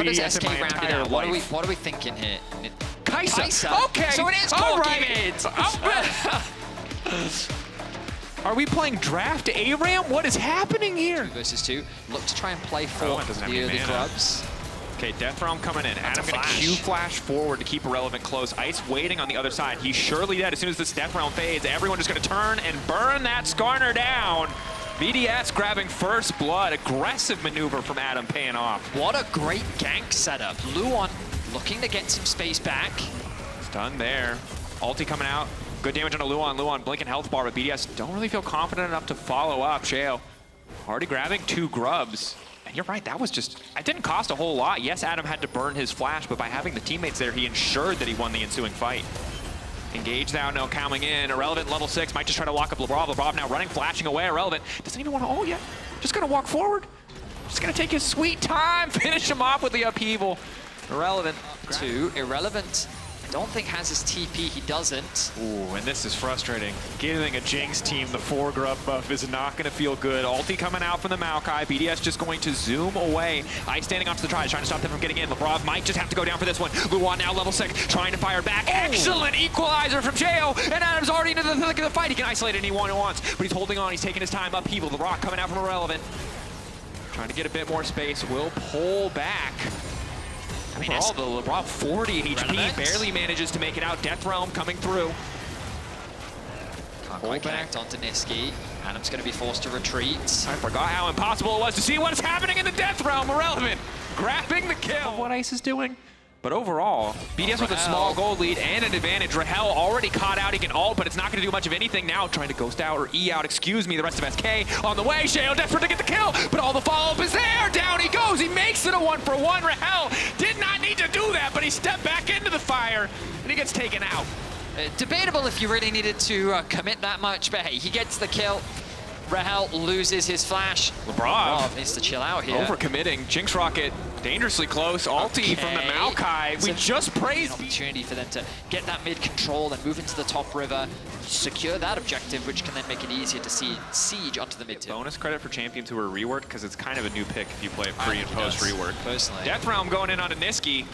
BDS SK rounded out? What are we thinking here? Kaza. Okay. So it is Corky mid. Are we playing draft ARAM? What is happening here? 2 versus 2. Look to try and play for doesn't have the any early mana. clubs. Okay, Death Realm coming in. That's Adam a gonna flash. Q flash forward to keep Irrelevant close. Ice waiting on the other side. He's surely dead. As soon as this Death Realm fades, everyone just gonna turn and burn that Skarner down. BDS grabbing first blood. Aggressive maneuver from Adam paying off. What a great gank setup. Luon looking to get some space back. It's done there. Ulti coming out. Good damage on a Luon. Luon blinking health bar, but BDS don't really feel confident enough to follow up. Shale already grabbing 2 grubs. And you're right, that was just, it didn't cost a whole lot. Yes, Adam had to burn his flash, but by having the teammates there, he ensured that he won the ensuing fight. Engage now, no coming in. Irrelevant level 6, might just try to lock up Lebrov. Lebrov now running, flashing away. Irrelevant doesn't even want to ult yet. Just gonna walk forward. Just gonna take his sweet time, finish him off with the upheaval. Irrelevant. 2. Irrelevant. I don't think has his TP. He doesn't. Ooh, and this is frustrating. Giving a Jinx team the 4 grub buff is not going to feel good. Ulti coming out from the Maokai. BDS just going to zoom away. Ice standing onto the tries, trying to stop them from getting in. Lebrov might just have to go down for this one. Luon now level 6, trying to fire back. Excellent equalizer from Jo, and Adam's already into the thick of the fight. He can isolate anyone he wants, but he's holding on. He's taking his time. Upheaval. The rock coming out from Irrelevant. Trying to get a bit more space. Will pull back. I mean, overall, the Lebrov 40 HP, barely manages to make it out. Death Realm coming through. Can't quite connect onto Niski. Adam's going to be forced to retreat. I forgot how impossible it was to see what is happening in the Death Realm. Irrelevant grabbing the kill. What Ice is doing. But overall, BDS with a small gold lead and an advantage. Rahel already caught out. He can ult, but it's not going to do much of anything now. Trying to ghost out or E out, excuse me. The rest of SK on the way. Shale desperate to get the kill, but all the follow-up is there. Down he goes. He makes it a 1-for-1. Rahel did not need to do that, but he stepped back into the fire, and he gets taken out. Debatable if you really needed to commit that much, but hey, he gets the kill. Rahel loses his flash. Lebrov needs to chill out here. Overcommitting. Jinx Rocket dangerously close. Ulti from the Maokai. We just praised an opportunity for them to get that mid control and move into the top river, secure that objective, which can then make it easier to siege onto the mid tier. Bonus credit for champions who are reworked, because it's kind of a new pick if you play it pre and post rework. Personally. Death Realm going in onto Niski.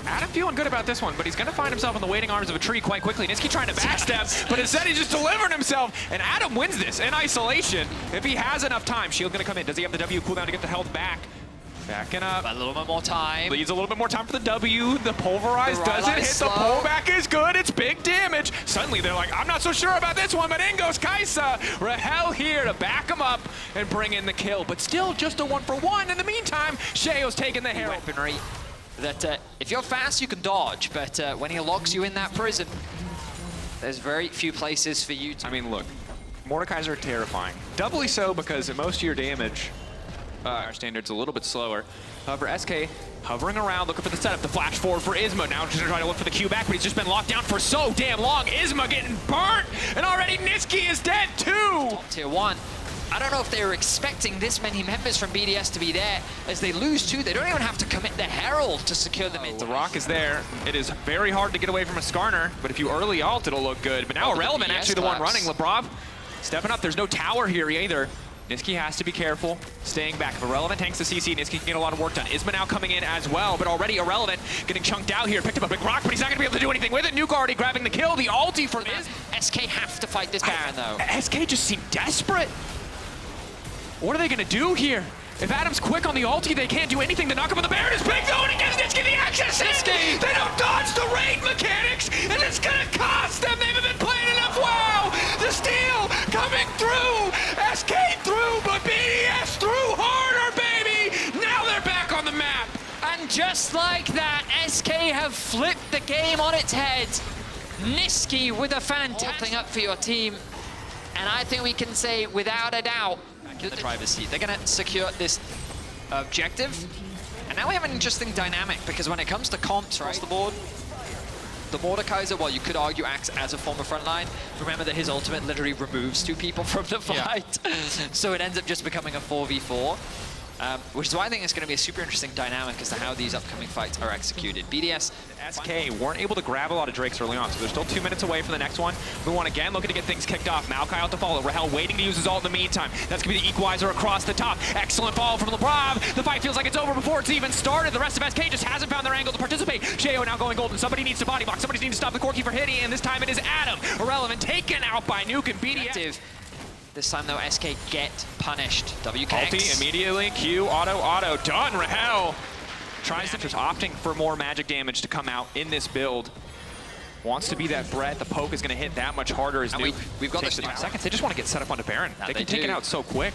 Adam feeling good about this one, but he's going to find himself in the waiting arms of a tree quite quickly. Niski trying to backstep, but instead he just delivered himself, and Adam wins this in isolation if he has enough time. Shield going to come in. Does he have the W cooldown to get the health back? Backing up. A little bit more time. Leaves a little bit more time for the W. The pulverize doesn't hit. Slow. The pullback is good. It's big damage. Suddenly they're like, I'm not so sure about this one, but in goes Kaisa. Rahel here to back him up and bring in the kill, but still just a 1-for-1. In the meantime, Sheo's taking the hero. Weaponry that if you're fast, you can dodge, but when he locks you in that prison, there's very few places for you to... I mean, look, Mordekaiser are terrifying. Doubly so because most of your damage, our standard's a little bit slower. However, SK hovering around, looking for the setup, the flash forward for Isma. Now just trying to look for the Q back, but he's just been locked down for so damn long. Isma getting burnt, and already Niski is dead too! Top tier 1. I don't know if they were expecting this many members from BDS to be there. As they lose 2, they don't even have to commit the Herald to secure the mid. The rock is there. It is very hard to get away from a Skarner, but if you early ult, it'll look good. But now Irrelevant actually the one running. Lebrov stepping up. There's no tower here either. Niski has to be careful, staying back. If Irrelevant tanks the CC, Niski can get a lot of work done. Isma now coming in as well, but already Irrelevant getting chunked out here. Picked up a big rock, but he's not going to be able to do anything with it. Nuke already grabbing the kill. The ulti from SK have to fight this Baron, though. SK just seemed desperate. What are they going to do here? If Adam's quick on the ulti, they can't do anything to knock him on the Baron. Is big though, and it gives Niski the access. Niski! They don't dodge the raid mechanics, and it's going to cost them. They haven't been playing enough. Wow! The steal coming through. SK through, but BDS through harder, baby. Now they're back on the map. And just like that, SK have flipped the game on its head. Niski with a fantastic up for your team. And I think we can say, without a doubt, in the driver's seat, they're going to secure this objective. And now we have an interesting dynamic, because when it comes to comps across the board, the Mordekaiser, well, you could argue acts as a former frontline. Remember that his ultimate literally removes 2 people from the fight. Yeah. So it ends up just becoming a 4v4. which is why I think it's going to be a super interesting dynamic as to how these upcoming fights are executed. BDS, SK weren't able to grab a lot of Drakes early on, so they're still 2 minutes away from the next one. Luan again looking to get things kicked off. Maokai out to follow. Rahel waiting to use his ult in the meantime. That's going to be the equalizer across the top. Excellent follow from LeBron. The fight feels like it's over before it's even started. The rest of SK just hasn't found their angle to participate. Sheo now going golden. Somebody needs to body block. Somebody needs to stop the Corki for hitting, and this time it is Adam. Irrelevant taken out by Nuke and BDS. This time, though, SK get punished. WKX. Ulti immediately. Q, auto. Done. Rahel tries to just opting for more magic damage to come out in this build. Wants to be that threat. The poke is going to hit that much harder as Nuke we've got takes the 5 seconds. They just want to get set up onto Baron. They can take it out so quick.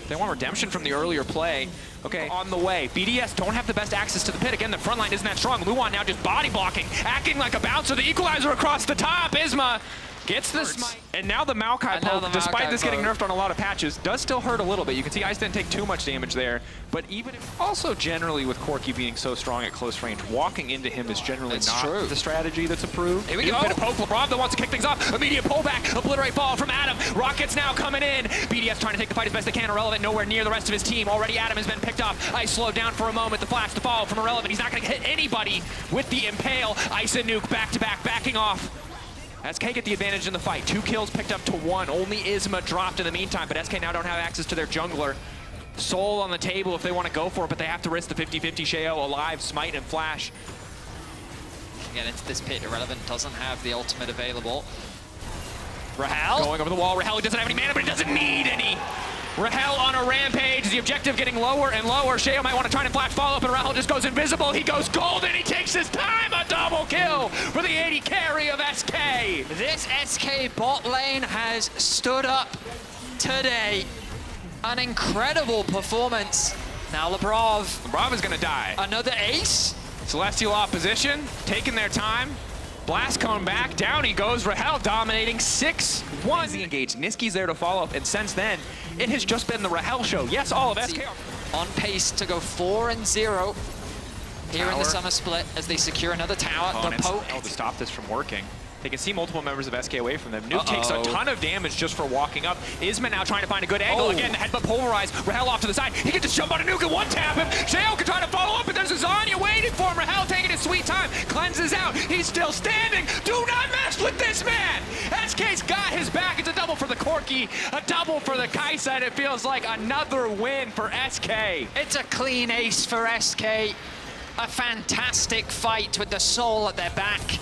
They want redemption from the earlier play. Okay, on the way. BDS don't have the best access to the pit. Again, the front line isn't that strong. Luan now just body blocking, acting like a bouncer. The equalizer across the top. Isma gets the smite. And now the Maokai poke, despite this getting nerfed on a lot of patches, does still hurt a little bit. You can see Ice didn't take too much damage there. But even if, also generally with Corki being so strong at close range, walking into him is generally not the strategy that's approved. Here we go. Bit of poke. LeBron that wants to kick things off. Immediate pullback. Obliterate fall from Adam. Rockets now coming in. BDS trying to take the fight as best they can. Irrelevant nowhere near the rest of his team. Already Adam has been picked off. Ice slowed down for a moment. The flash to fall from Irrelevant. He's not going to hit anybody with the Impale. Ice and Nuke back to back, backing off. SK get the advantage in the fight. 2 kills picked up to 1. Only Isma dropped in the meantime, but SK now don't have access to their jungler. Soul on the table if they want to go for it, but they have to risk the 50-50. Sheo alive, smite and flash. Get into this pit. Irrelevant doesn't have the ultimate available. Rahel going over the wall. Rahel doesn't have any mana, but he doesn't need any. Rahel on a rampage. The objective getting lower and lower. Sheo might want to try and flash follow up, and Rahel just goes invisible. He goes golden. He takes his time. A double kill for the 80 carry of SK. This SK bot lane has stood up today. An incredible performance. Now Lebrov. Lebrov is going to die. Another ace. Celestial opposition, taking their time. Blast cone back, down he goes. Rahel dominating 6-1. Engaged. Niski's there to follow up, and since then, it has just been the Rahel show. Yes, all of SK on pace to go 4-0 here in the summer split as they secure another tower. The poke to stop this from working. They can see multiple members of SK away from them. Nuke takes a ton of damage just for walking up. Isma now trying to find a good angle. Again, the headbutt pulverized. Rahel off to the side. He can just jump on a Nuke and one-tap him. Sheo can try to follow up, but there's a Zanya waiting for him. Rahel taking his sweet time. Cleanses out. He's still standing. Do not mess with this man. SK's got his back. It's a double for the Corki, a double for the Kaisa, and it feels like another win for SK. It's a clean ace for SK. A fantastic fight with the Soul at their back.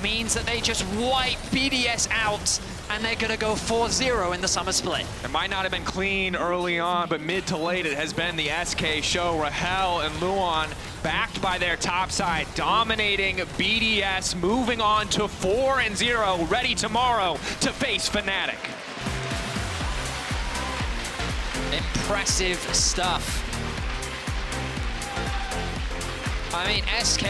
Means that they just wipe BDS out, and they're going to go 4-0 in the summer split. It might not have been clean early on, but mid to late it has been the SK show. Rahel and Luan backed by their top side, dominating BDS, moving on to 4-0, ready tomorrow to face Fnatic. Impressive stuff. I mean, SK